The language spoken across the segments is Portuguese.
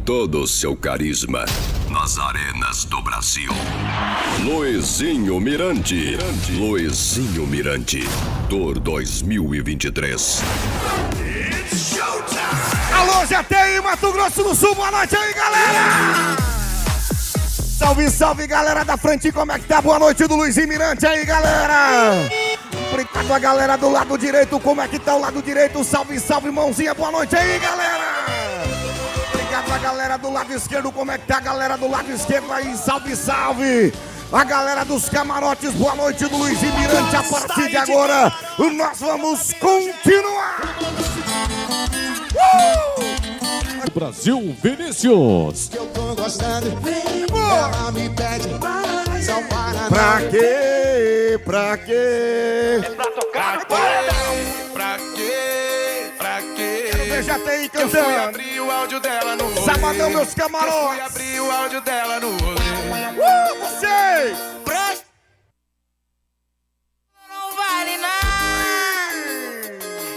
todo o seu carisma nas arenas do Brasil. Luizinho Mirante. Luizinho Mirante. Tour 2023. Alô, GTI, Mato Grosso do Sul, boa noite aí, galera! Salve, salve, galera da frente, como é que tá? Boa noite do Luizinho Mirante aí, galera! Obrigado a galera do lado direito, como é que tá o lado direito? Salve, salve, mãozinha, boa noite aí, galera! Obrigado a galera do lado esquerdo, como é que tá a galera do lado esquerdo aí? Salve, salve! A galera dos camarotes, boa noite do Luizinho Mirante. A partir de agora, nós vamos continuar! Brasil, Vinícius. Que eu tô gostando, ela me pede só para Pra quê? Pra quê? Pra tocar, pra quê? Pra quê? Já tem Eu fui cantando. abrir o áudio dela no rolê. Sabadão, meus Eu fui camarotes. abrir o áudio dela no rolê. Vocês! Não vale nada.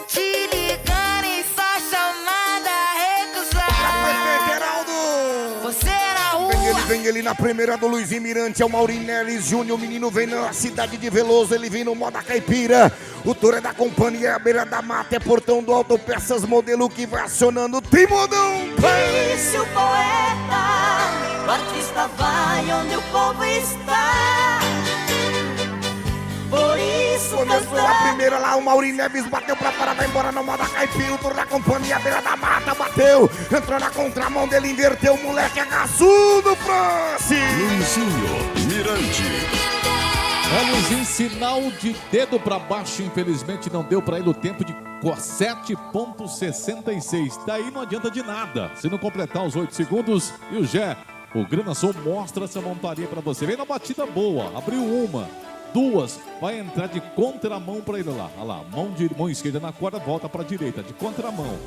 Te ligando e só chamada recusar. Geraldo! Você na rua. Vem ele na primeira do Luizinho Mirante, é o Maurinho Neres Júnior, o menino vem na cidade de Veloso, ele vem no moda caipira, o tour é da companhia, a beira da mata, é portão do alto, peças modelo que vai acionando, tem modão! Disse o poeta, o artista vai onde o povo está. Por isso Começou a primeira lá, o Maurinho Neves bateu pra fora, vai embora no moda caipira, o tour da companhia, a beira da mata, bateu, entrou na contramão dele, inverteu, o moleque agaçudo, próximo! Luizinho Mirante. Luizinho, sinal de dedo pra baixo, infelizmente não deu pra ele o tempo de 7,66. Daí não adianta de nada se não completar os 8 segundos. E o Gé, o Grana Sul mostra essa montaria pra você. Vem na batida boa, abriu uma, duas, vai entrar de contramão pra ele lá. Olha lá, mão esquerda na corda, volta pra direita, de contramão.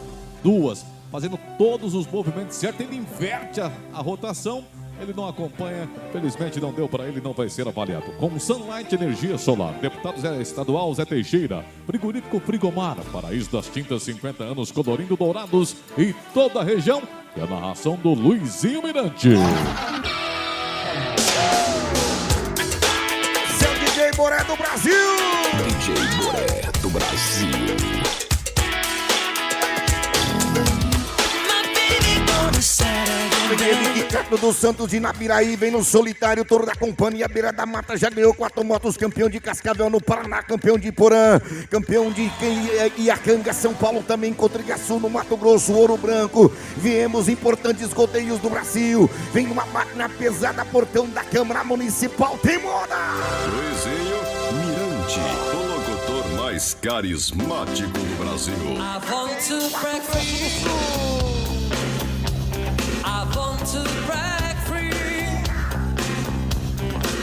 Duas, fazendo todos os movimentos certos, ele inverte a rotação. Ele não acompanha, felizmente não deu para ele, não vai ser avaliado. Com Sunlight Energia Solar, deputado estadual Zé Teixeira, frigorífico Frigomar, Paraíso das Tintas, 50 anos, colorindo dourados e toda a região. E a narração do Luizinho Mirante. Seu DJ Boré do Brasil! DJ Boré do Brasil. Ele, Ricardo dos Santos de Nabiraí, vem no solitário, touro da companhia, beira da mata, já ganhou 4 motos, campeão de Cascavel no Paraná, campeão de Porã, campeão de Iacanga, São Paulo também, Cotrigaçu no Mato Grosso, Ouro Branco, viemos importantes rodeios do Brasil, vem uma máquina pesada, portão da Câmara Municipal, tem moda! Luizinho Mirante. O locutor mais carismático do Brasil. I want to break free. I want to break free.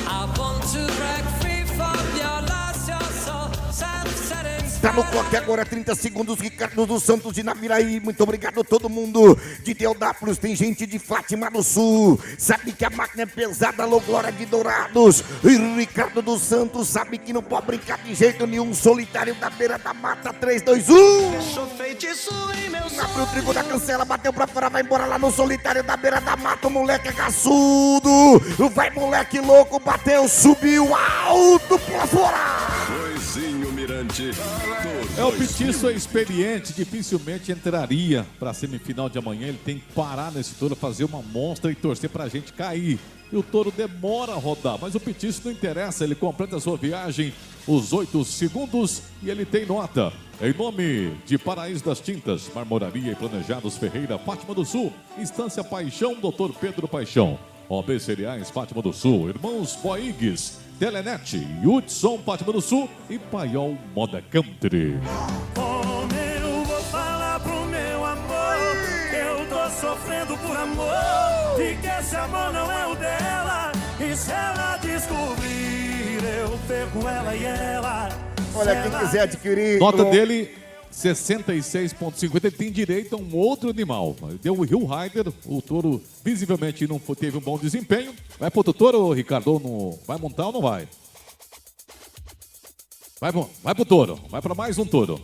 I want to break free from your loss, your soul, self-setting. Tá no clock agora, 30 segundos, Ricardo dos Santos de Naviraí, muito obrigado a todo mundo de Deodápolis, tem gente de Fátima do Sul, sabe que a máquina é pesada, alô Glória de Dourados, e Ricardo dos Santos sabe que não pode brincar de jeito nenhum, solitário da beira da mata, 3, 2, 1. Abriu o trigo da cancela, bateu pra fora, vai embora lá no solitário da beira da mata, o moleque é caçudo, vai moleque louco, bateu, subiu alto pra fora. Luizinho Mirante. O Petiço é experiente, dificilmente entraria para a semifinal de amanhã. Ele tem que parar nesse touro, fazer uma monstra e torcer para a gente cair. E o touro demora a rodar, mas o Petiço não interessa, ele completa a sua viagem, os 8 segundos e ele tem nota. Em nome de Paraíso das Tintas, Marmoraria e Planejados Ferreira, Fátima do Sul, Instância Paixão, Dr. Pedro Paixão, OB Cereais, Fátima do Sul, Irmãos Boigues, Telenet, Hudson, Fátima do Sul e Paiol Moda Country. Como eu vou falar pro meu amor que eu tô sofrendo por amor e que esse amor não é o dela, e se ela descobrir eu perco ela e ela. Olha, quem quiser adquirir... Nota dele, 66,50. Ele tem direito a um outro animal. Deu o Hill Rider. O touro visivelmente não teve um bom desempenho. Vai pro outro touro, Ricardo? Ou não... Vai montar ou não vai? Vai pro touro. Vai para mais um touro.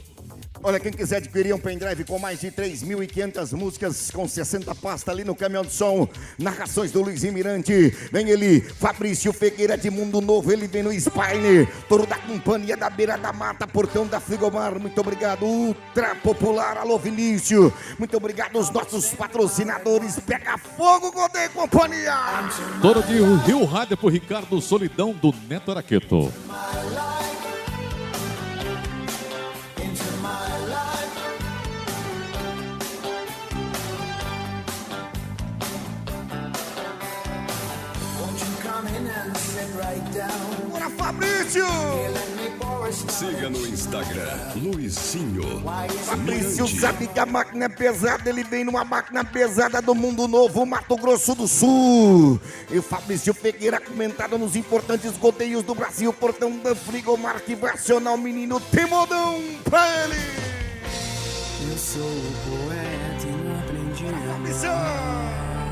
Olha, quem quiser adquirir um pendrive com mais de 3.500 músicas, com 60 pastas ali no caminhão de som, narrações do Luizinho Mirante, vem ele, Fabrício Figueira de Mundo Novo, ele vem no Spiner, touro da companhia da Beira da Mata, portão da Frigomar, muito obrigado, Ultra Popular, alô Vinícius, muito obrigado aos nossos patrocinadores, Pega Fogo, Godê Companhia. Touro de Rio Rádio por Ricardo Solidão do Neto Araqueto. Bora, Fabrício! Siga no Instagram, Luizinho Fabrício Mirante. sabe que a máquina é pesada, ele vem numa máquina pesada do Mundo Novo, Mato Grosso do Sul. E o Fabrício Figueira comentado nos importantes godeios do Brasil, portão da Frigomar que vai acionar o menino Timodão pra ele. Eu sou o poeta e não aprendi nada. Fabrício!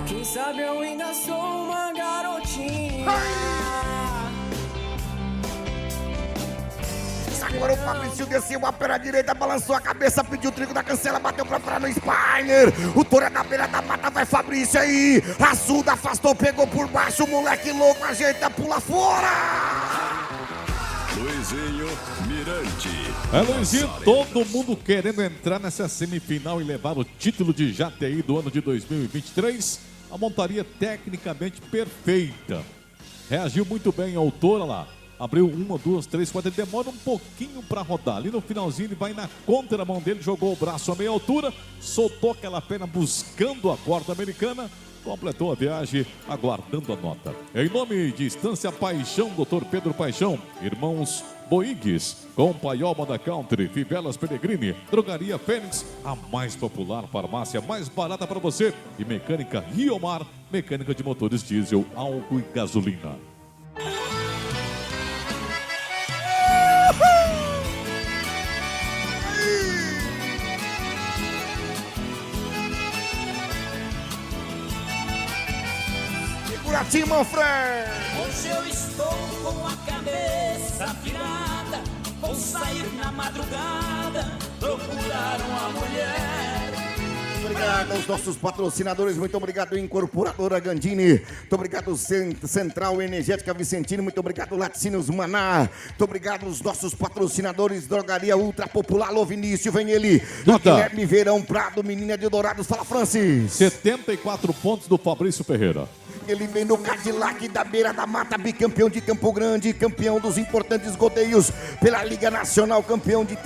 Quem sabe eu ainda sou uma garotinha. Agora o Fabrício desceu a perna direita, balançou a cabeça, pediu o trigo da cancela, bateu pra fora no Spiner. O touro é da beira da mata, vai Fabrício aí. Açuda, afastou, pegou por baixo, o moleque louco, ajeita, pula fora. Luizinho Mirante. Luizinho, todo mundo querendo entrar nessa semifinal e levar o título de JTI do ano de 2023. A montaria tecnicamente perfeita. Reagiu muito bem ao touro lá. Abriu 1, 2, 3, 4, ele demora um pouquinho para rodar. Ali no finalzinho ele vai na contramão dele, jogou o braço a meia altura, soltou aquela perna buscando a corda americana, completou a viagem, aguardando a nota. Em nome de Estância Paixão, Dr. Pedro Paixão, irmãos Boigues, com Paioma da Country, Fivelas Pellegrini, Drogaria Fênix, a mais popular farmácia, mais barata para você, e Mecânica Riomar, mecânica de motores diesel, álcool e gasolina. Segura-te, Manfred! Hoje eu estou com a cabeça virada. Vou sair na madrugada, procurar uma mulher. Obrigado aos nossos patrocinadores, muito obrigado Incorporadora Gandini, muito obrigado Central Energética Vicentino, muito obrigado Laticínios Maná, muito obrigado aos nossos patrocinadores Drogaria Ultra Popular, alô Vinícius, vem ele, Guilherme Verão Prado, Menina de Dourados, fala Francis. 74 pontos do Fabrício Ferreira. Ele vem no Cadillac da Beira da Mata, bicampeão de Campo Grande, campeão dos importantes godeios pela Liga Nacional, campeão de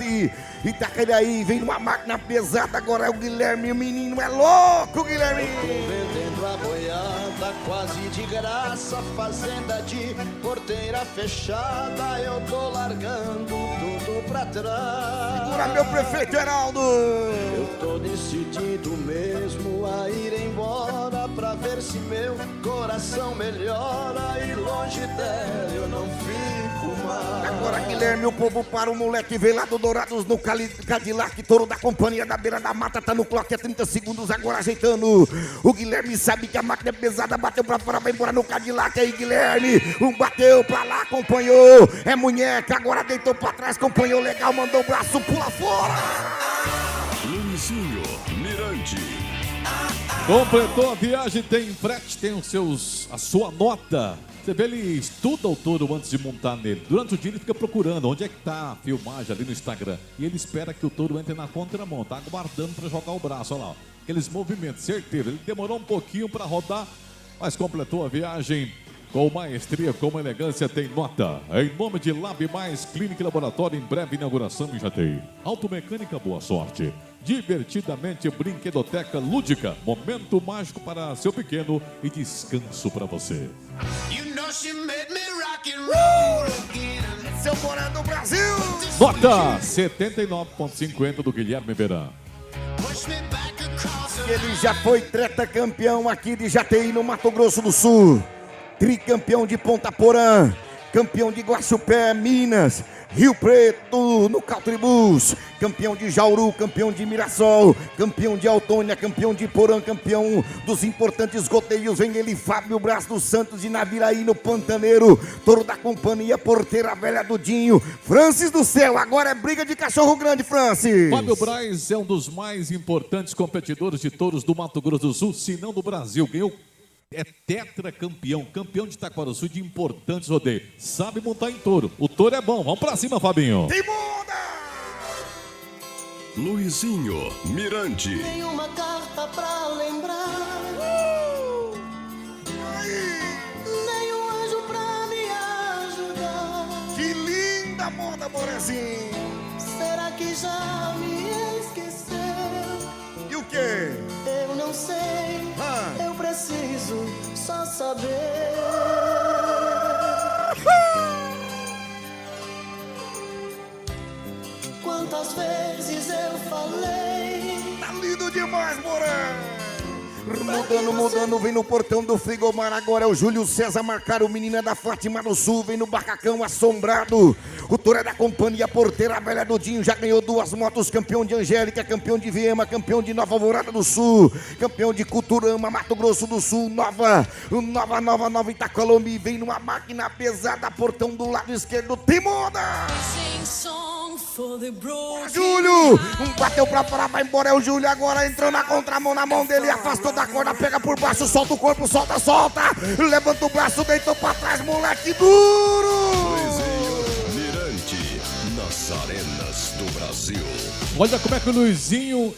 Itaqueraí, vem numa máquina pesada, agora é o Guilherme, o menino é louco, Guilherme! Vendendo a boiada quase de graça, fazenda de porteira fechada, eu tô largando tudo pra trás. Segura meu prefeito Heraldo! Eu tô decidido mesmo a ir embora pra ver se meu coração melhora e longe dela eu não fico mais. Agora Guilherme, o povo para o moleque, veio lá do Dourados no Cadillac, touro da companhia da Beira da Mata, tá no clock há 30 segundos, agora ajeitando. O Guilherme sabe que a máquina é pesada, bateu pra fora, vai embora no Cadillac aí, Guilherme. Bateu pra lá, acompanhou, é munheca, agora deitou pra trás, acompanhou legal, mandou o braço, pula fora. Luizinho Mirante. Completou a viagem, tem frete, tem a sua nota. Você vê, ele estuda o touro antes de montar nele. Durante o dia ele fica procurando onde é que tá a filmagem ali no Instagram. E ele espera que o touro entre na contramão, tá aguardando para jogar o braço, olha lá. Aqueles movimentos, certeiro. Ele demorou um pouquinho para rodar, mas completou a viagem com maestria, com elegância, tem nota. Em nome de Lab Mais, Clínica e Laboratório, em breve inauguração em Jataí. Automecânica, boa sorte. Divertidamente, brinquedoteca lúdica. Momento mágico para seu pequeno e descanso para você. Seu Morando do Brasil! Nota 79,50 do Guilherme Verão. Ele já foi campeão aqui de Jataí, no Mato Grosso do Sul. Tricampeão de Ponta Porã, campeão de Guaxupé, Minas, Rio Preto no Country-Bus, campeão de Jauru, campeão de Mirassol, campeão de Autônia, campeão de Porã, campeão dos importantes rodeios. Vem ele, Fábio Braz dos Santos de Naviraí no Pantaneiro, touro da companhia Porteira Velha do Dinho. Francis do Céu, agora é briga de cachorro grande, Francis. Fábio Braz é um dos mais importantes competidores de touros do Mato Grosso do Sul, se não do Brasil. Ganhou, é tetracampeão, campeão de Itaquaraçu de importantes rodeios. Sabe montar em touro. O touro é bom. Vamos pra cima, Fabinho. Luizinho Mirante. Tem uma carta pra lembrar. Nem um anjo pra me ajudar. Que linda moda, Borezinho. Será que já me esqueceu? E o quê? Eu não sei. Eu preciso só saber. Quantas vezes eu falei. Tá lindo demais, Boré. Mudando, vem no portão do Frigomar. Agora é o Júlio César Marcaro, menina da Fátima do Sul. Vem no Barracão Assombrado. O touro é da companhia Porteira Velha do Dinho. Já ganhou 2 motos, campeão de Angélica, campeão de Viema, campeão de Nova Alvorada do Sul, campeão de Culturama, Mato Grosso do Sul. Nova Itacolombi. Vem numa máquina pesada, portão do lado esquerdo. Timoda! Júlio, bateu pra fora, vai embora, é o Júlio agora, entrou na contramão, na mão dele, afastou da corda, pega por baixo, solta o corpo, solta, levanta o braço, deitou pra trás, moleque duro. Luizinho Mirante, nas arenas do Brasil. Olha como é que o Luizinho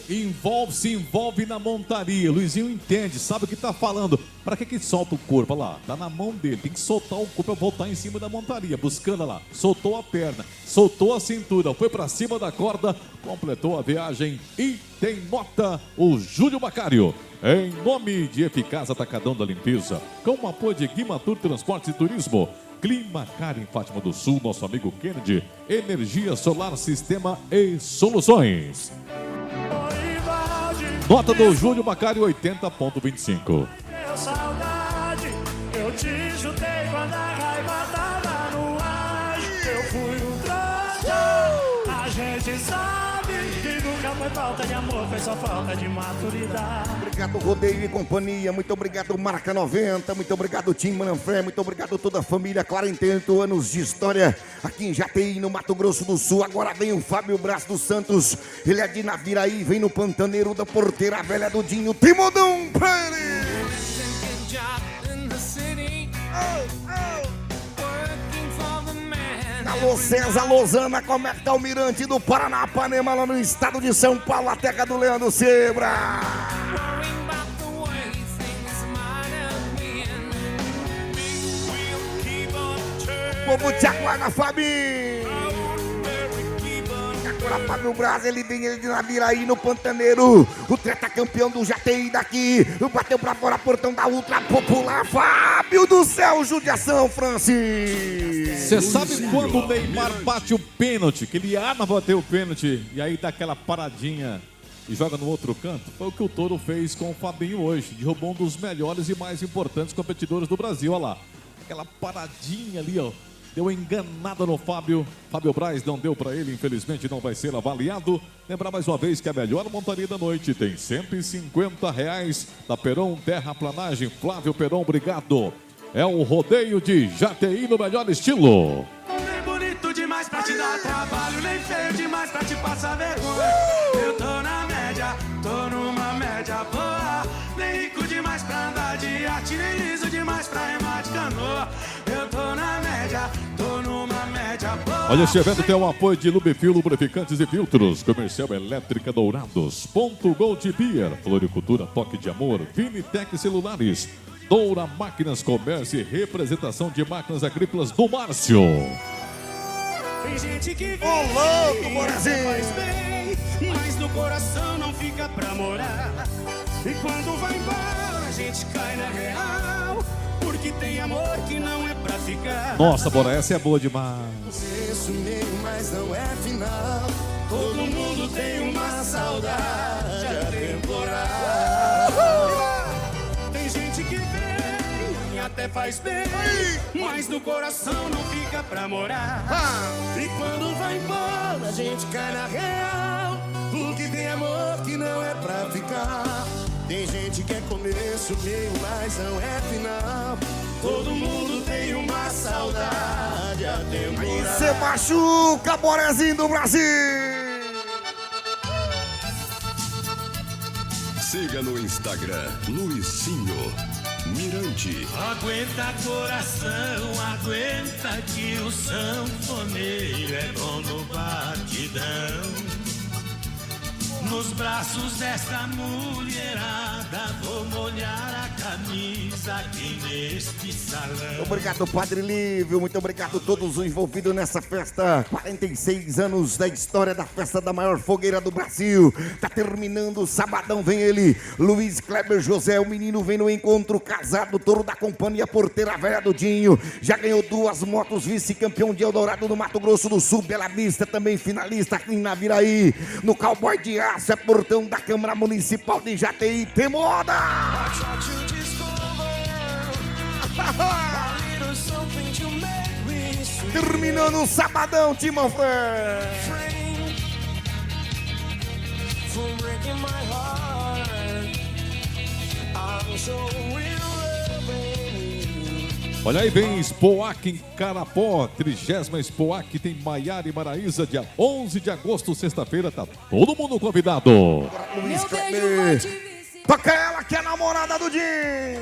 se envolve na montaria. Luizinho entende, sabe o que tá falando. Pra que solta o corpo? Olha lá, tá na mão dele. Tem que soltar o corpo pra voltar em cima da montaria. Buscando lá, soltou a perna, soltou a cintura, foi pra cima da corda, completou a viagem e tem nota o Júlio Macário. Em nome de Eficaz Atacadão da Limpeza, com o apoio de Guimatur Transportes e Turismo, Climacar em Fátima do Sul, nosso amigo Kennedy, Energia Solar, Sistema e Soluções. Nota do Júlio Macário, 80,25. Saudade, eu te chutei quando a raiva tava no ar. Eu fui um trouxa. A gente sabe que nunca foi falta de amor, foi só falta de maturidade. Obrigado, Rodeio e Companhia. Muito obrigado, Marca 90. Muito obrigado, Tim Manfré. Muito obrigado, toda a família. 48 anos de história aqui em Jataí, no Mato Grosso do Sul. Agora vem o Fábio Braz dos Santos. Ele é de Naviraí, vem no Pantaneiro da Porteira Velha do Dinho. Timodão Pérez. Alô, César Lozana, como é que tá o Mirante do Paranapanema, lá no estado de São Paulo, a terra do Leandro Sebra? O povo te aguarda, Fabinho. Agora Fábio Braz, ele vem de Naviraí no Pantaneiro, o tetracampeão do Jataí daqui, bateu pra fora, portão da Ultra Popular. Fábio do céu, judiação, Francis. Você sabe quando o Neymar bate o pênalti, que ele arma bater o pênalti e aí dá aquela paradinha e joga no outro canto? Foi o que o touro fez com o Fabinho hoje, derrubou um dos melhores e mais importantes competidores do Brasil. Olha lá, aquela paradinha ali, ó. Deu enganada no Fábio Braz não deu pra ele, infelizmente não vai ser avaliado. Lembrar mais uma vez que a melhor montaria da noite tem R$150 da Peron Terraplanagem. Flávio Peron, obrigado. É um rodeio de Jataí no melhor estilo. Nem bonito demais pra te dar trabalho, nem feio demais pra te passar vergonha. Eu tô na média, tô numa média boa. Nem rico demais pra andar de iate, nem liso demais pra remar de canoa. Eu tô na média, tô numa média boa. Olha, este evento tem o apoio de Lubefil, lubrificantes e filtros, Comercial Elétrica Dourados, Ponto Gold Beer, Floricultura Toque de Amor, Vinitec Celulares, Doura Máquinas, Comércio e Representação de Máquinas Agrícolas do Márcio. Tem gente que vem, Ô, louco, Borazinho. faz bem, mas no coração não fica pra morar. E quando vai embora a gente cai na real, porque tem amor que não é pra ficar. Nossa, Bora, essa é boa demais. Esse meio, mas não é final. Todo mundo tem uma saudade atemporal. Tem gente que vem até faz bem, mas no coração não fica pra morar. E quando vai embora a gente cai na real, porque tem amor que não é pra ficar. Tem gente que é começo, meio, mas não é final. Todo mundo tem uma saudade a temporada. Cê machuca, bonezinho do Brasil. Siga no Instagram, Luizinho Mirante. Aguenta coração, aguenta que o sanfoneiro é bom no batidão. Nos braços desta mulherada, vou molhar a camisa aqui neste salão. Obrigado, Padre Lívio. Muito obrigado a todos os envolvidos nessa festa. 46 anos da história da festa da maior fogueira do Brasil. Tá terminando, sabadão vem ele, Luiz Kleber José. O menino vem no encontro casado, touro da companhia Porteira Velha do Dinho. Já ganhou 2 motos, vice-campeão de Eldorado no Mato Grosso do Sul. Bela Vista, também finalista aqui na Naviraí. No Cowboy de Aço, é portão da Câmara Municipal de Jataí. Tem moda! Terminando o sabadão, Timão Fé. Olha aí, vem Expoac em Carapó, 30ª Expoac, tem Maiara e Maraísa, dia 11 de agosto, sexta-feira, tá todo mundo convidado. Luiz Kleber, toca ela que é a namorada do Jim.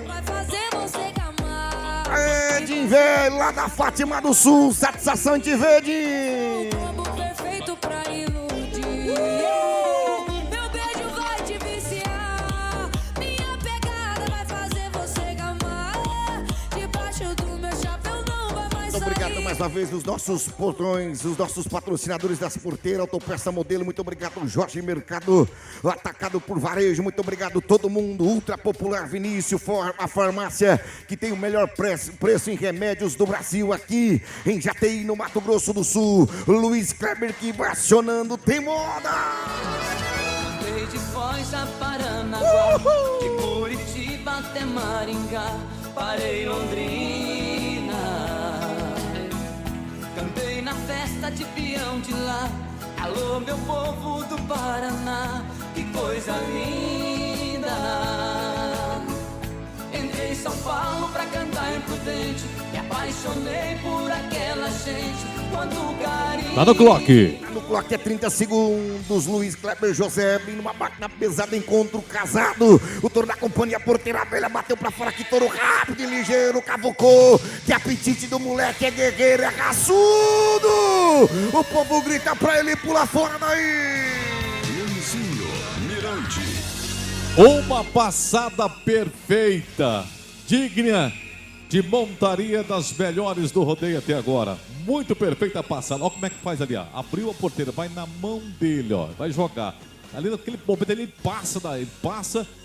Vai fazer você gamar. É, Jim velho, lá da Fátima do Sul, satisfação em te ver, Jim. Combo perfeito pra iludir. Meu beijo vai te viciar. Minha pegada vai fazer você gamar. Debaixo do meu chapéu não vai mais sair. Obrigado mais uma vez os nossos portões, os nossos patrocinadores das porteiras, Autopeça Modelo. Muito obrigado, Jorge Mercado, Atacado por Varejo. Muito obrigado todo mundo. Ultra Popular Vinícius, a farmácia que tem o melhor preço em remédios do Brasil, aqui em Jataí, no Mato Grosso do Sul. Luiz Kleber que vai acionando, tem moda. Desde Foz a Paranaguá, de Curitiba até Maringá, parei Londrina. Cantei na festa de peão de lá. Alô, meu povo do Paraná, que coisa linda. Entrei em São Paulo pra cantar Imprudente, me apaixonei por aquela gente. Quando o carinho... Tá no clock. No clock é 30 segundos. Luiz Kleber José, numa máquina pesada, encontro casado. O touro da companhia Porteira Velha bateu pra fora, que touro rápido e ligeiro, cavocou. Que apetite do moleque, é guerreiro, é raçudo. O povo grita pra ele pular fora daí. Luizinho Mirante. Uma passada perfeita, digna de montaria das melhores do rodeio até agora. Muito perfeita a passada. Olha como é que faz ali, ó. Abriu a porteira, vai na mão dele, ó. Vai jogar. Ali naquele momento ele passa,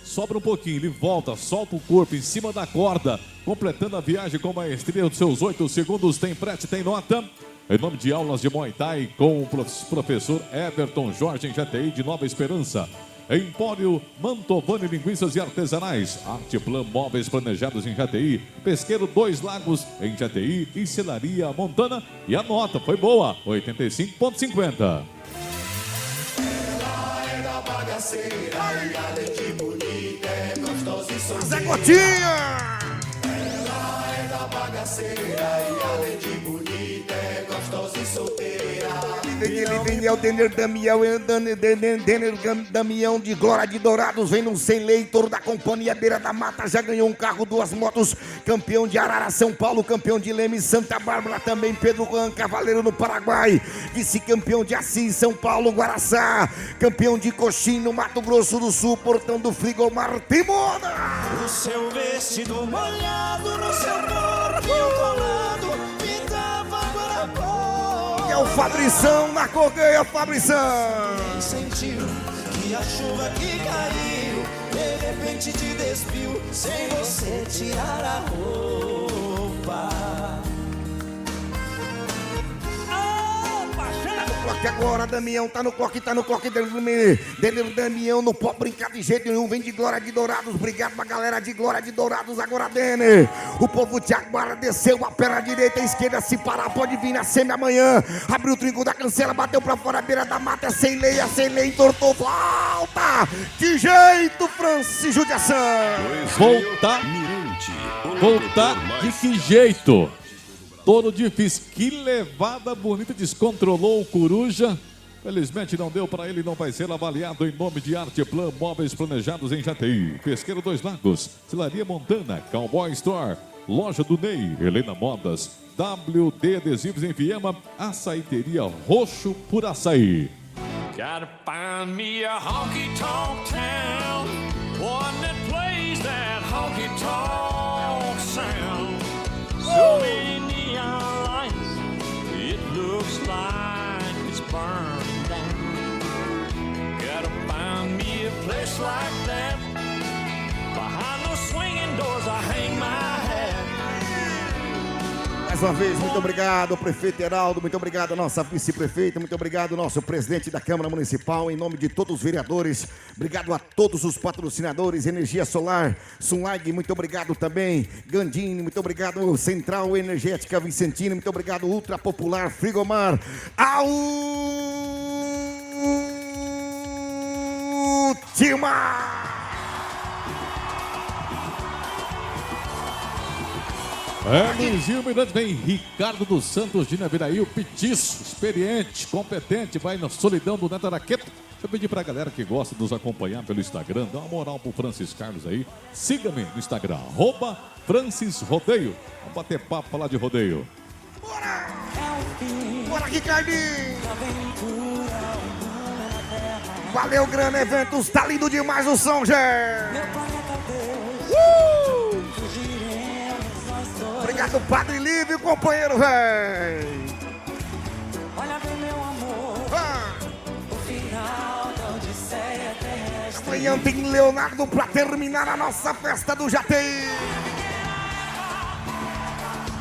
sobra um pouquinho, ele volta, solta o corpo em cima da corda, completando a viagem com maestria dos seus 8 segundos. Tem frete, tem nota. Em nome de aulas de Muay Thai com o professor Everton Jorge em Jataí de Nova Esperança. Empório Mantovani Linguiças e Artesanais, Arteplan Móveis Planejados em Jataí, Pesqueiro 2 Lagos em Jataí e Celaria Montana. E a nota foi boa, 85,50. Ela é da bagaceira e além de bonita é gostosa e solteira. Zé Gotinha! Ela é da bagaceira e além de bonita é gostosa e solteira. Ele vem, é o Denner Damião de Glória de Dourados, vem no Sem Lei, touro da companhia Beira da Mata, já ganhou um carro, 2 motos, campeão de Arara, São Paulo, campeão de Leme, Santa Bárbara, também Pedro Juan, cavaleiro no Paraguai, vice-campeão de Assis, São Paulo, Guaraçá, campeão de Coxim, no Mato Grosso do Sul, portão do Frigomar, Timona. O seu vestido molhado no seu corpinho colado, me dava guarapó. É o Fabrição na correia, Fabrição. Sentiu que a chuva que caiu de repente te despiu sem você tirar a roupa. que agora, Damião tá no clock, Damião não pode brincar de jeito nenhum, vem de Glória de Dourados, obrigado pra galera de Glória de Dourados, agora Denner, o povo de Aguara desceu a perna direita, a esquerda, se parar pode vir na semi amanhã, abriu o trinco da cancela, bateu pra fora a beira da mata, sem lei, entortou, volta, que jeito, Francis Judiação, Voltar de que jeito? Todo difícil, que levada bonita, descontrolou o Coruja. Felizmente não deu para ele, não vai ser avaliado em nome de Arteplan, móveis planejados em Jataí, Pesqueiro Dois Lagos, Cilaria Montana, Cowboy Store, Loja do Ney, Helena Modas, WD Adesivos em Viema, Açaiteria Roxo por Açaí. Gotta find me a honky-tonk town, one that plays that honky-tonk sound. So many neon lights, it looks like it's burned down. Gotta find me a place like that, behind those swinging doors I hang my hat. Mais uma vez, muito obrigado, prefeito Heraldo, muito obrigado, nossa vice-prefeita, muito obrigado, nosso presidente da Câmara Municipal, em nome de todos os vereadores, obrigado a todos os patrocinadores, Energia Solar, Sunlag, muito obrigado também, Gandini, muito obrigado, Central Energética Vicentina, muito obrigado, Ultra Popular, Frigomar, a última! Luizinho Mirante, vem Ricardo dos Santos de Naviraí, o Petiço, experiente, competente, vai na solidão do Neto Araqueto. Deixa eu pedir pra galera que gosta de nos acompanhar pelo Instagram, dá uma moral pro Francis Carlos aí. Siga-me no Instagram, @FrancisRodeio. Vamos bater papo, falar de rodeio. Bora! Bora, Ricardinho! Valeu, Grana Eventos, tá lindo demais o som, Gé! Obrigado, Padre Lívio, companheiro, véi! Olha bem, meu amor, o final da Odisseia terrestre. Amanhã tem Leonardo pra terminar a nossa festa do Jataí.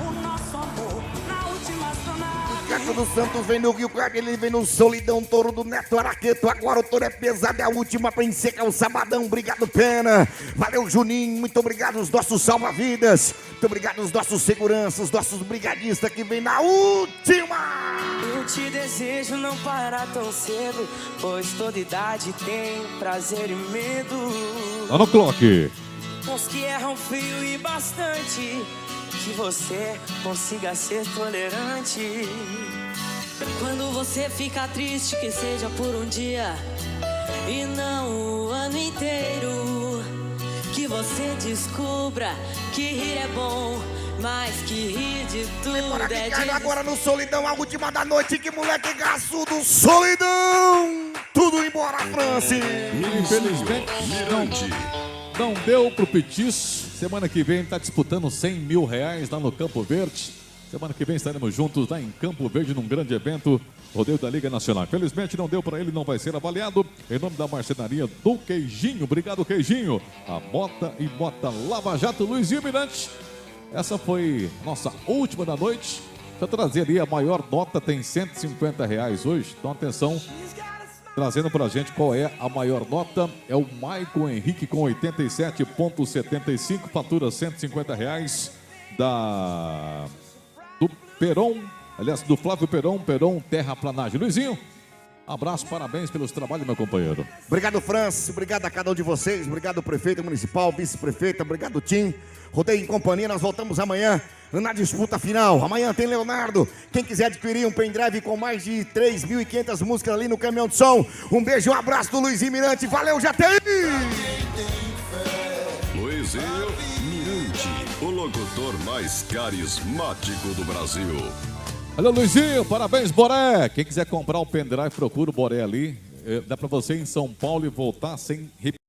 O nosso amor na última sonata. Ricardo dos Santos vem no Rio Claro, ele vem no Solidão, Touro do Neto Araqueto. Agora o touro é pesado, é a última pra ensecar o sabadão. Obrigado, Pena. Valeu, Juninho. Muito obrigado aos nossos salva-vidas. Muito obrigado aos nossos seguranças, nossos brigadistas que vem na última. Eu te desejo não parar tão cedo, pois toda idade tem prazer e medo. Tá no clock. Uns que erram feio e bastante, que você consiga ser tolerante. Quando você fica triste, que seja por um dia e não o ano inteiro. Que você descubra que rir é bom, mas que rir de tudo Bora, é Ricardo, de... agora no Solidão, a última da noite. Que moleque gaçudo, Solidão. Tudo embora, Francis. Infelizmente, não deu pro Petiço. Semana que vem tá disputando R$100 mil lá no Campo Verde. Semana que vem estaremos juntos lá em Campo Verde num grande evento, rodeio da Liga Nacional. Infelizmente não deu para ele, não vai ser avaliado. Em nome da marcenaria do Queijinho, obrigado Queijinho. A Mota e Mota Lava Jato, Luizinho Mirante. Essa foi nossa última da noite. Deixa eu trazer ali a maior nota, tem R$150 hoje. Então atenção, trazendo pra gente qual é a maior nota. É o Maicon Henrique com 87,75, fatura R$150 do Peron, aliás, do Flávio Peron Terraplanagem. Luizinho, abraço, parabéns pelos trabalhos, meu companheiro. Obrigado, Francis, obrigado a cada um de vocês, obrigado, prefeito municipal, vice-prefeita, obrigado, Tim. Rodeio em companhia, nós voltamos amanhã na disputa final. Amanhã tem Leonardo. Quem quiser adquirir um pendrive com mais de 3.500 músicas ali no caminhão de som. Um beijo, um abraço do Luizinho Mirante. Valeu, Jataí! Luizinho Mirante, o locutor mais carismático do Brasil. Valeu, Luizinho, parabéns, Boré. Quem quiser comprar um pendrive, procura o Boré ali. Dá pra você ir em São Paulo e voltar sem repetir.